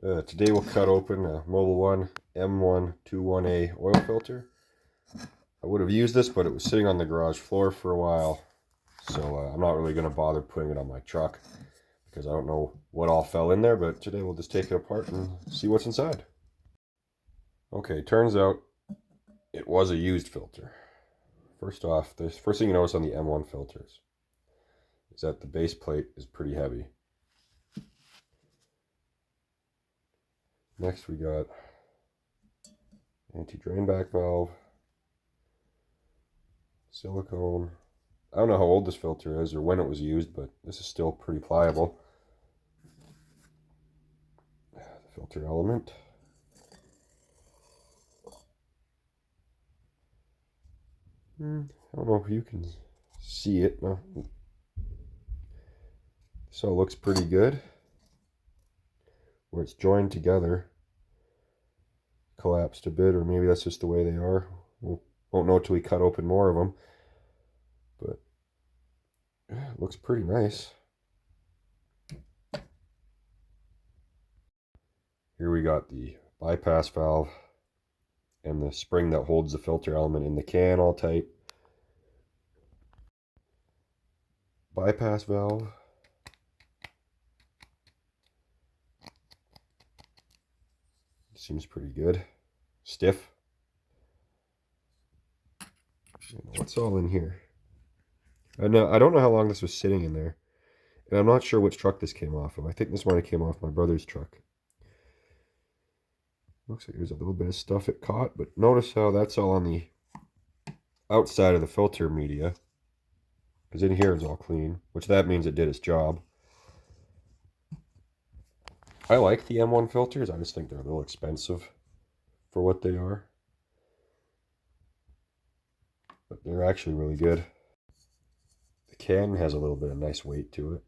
Today we'll cut open a Mobil 1 M121A oil filter. I would have used this, but it was sitting on the garage floor for a while, so I'm not really going to bother putting it on my truck because I don't know what all fell in there, but today we'll just take it apart and see what's inside. Okay, turns out it was a used filter. First off, the first thing you notice on the M1 filters is that the base plate is pretty heavy. Next we got anti-drain back valve, silicone. I don't know how old this filter is or when it was used, but this is still pretty pliable. The filter element. I don't know if you can see it. No. So it looks pretty good. Where it's joined together. Collapsed a bit, or maybe that's just the way they are. We won't know till we cut open more of them. But yeah, it looks pretty nice. Here we got the bypass valve and the spring that holds the filter element in the can all tight. Bypass valve. Seems pretty good. Stiff. What's all in here? I don't know how long this was sitting in there. And I'm not sure which truck this came off of. I think this might have came off my brother's truck. Looks like there's a little bit of stuff it caught, but notice how that's all on the outside of the filter media. Because in here it's all clean, which that means it did its job. I like the M1 filters. I just think they're a little expensive for what they are. But they're actually really good. The can has a little bit of nice weight to it.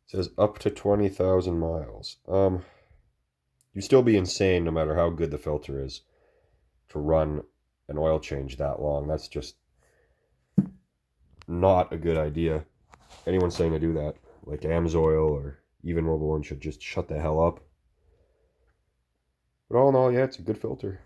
It says up to 20,000 miles. You'd still be insane no matter how good the filter is to run an oil change that long. That's just not a good idea. Anyone saying to do that, like AMSOIL or even Mobil 1, should just shut the hell up. But all in all, yeah, it's a good filter.